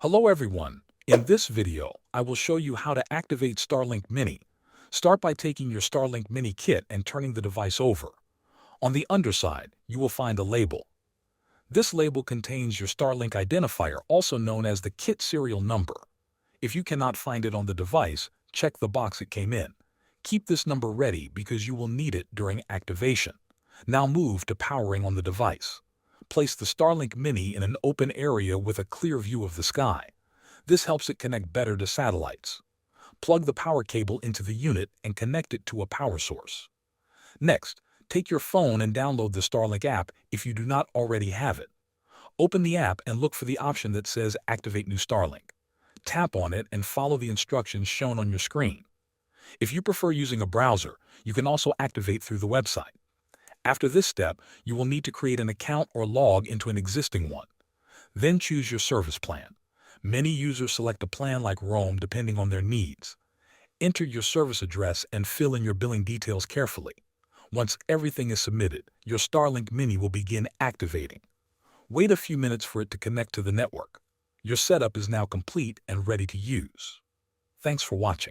Hello everyone. In this video, I will show you how to activate Starlink Mini. Start by taking your Starlink Mini kit and turning the device over. On the underside, you will find a label. This label contains your Starlink identifier, also known as the kit serial number. If you cannot find it on the device, check the box it came in. Keep this number ready because you will need it during activation. Now move to powering on the device. Place the Starlink Mini in an open area with a clear view of the sky. This helps it connect better to satellites. Plug the power cable into the unit and connect it to a power source. Next, take your phone and download the Starlink app if you do not already have it. Open the app and look for the option that says Activate New Starlink. Tap on it and follow the instructions shown on your screen. If you prefer using a browser, you can also activate through the website. After this step, you will need to create an account or log into an existing one. Then choose your service plan. Many users select a plan like Roam depending on their needs. Enter your service address and fill in your billing details carefully. Once everything is submitted, your Starlink Mini will begin activating. Wait a few minutes for it to connect to the network. Your setup is now complete and ready to use. Thanks for watching.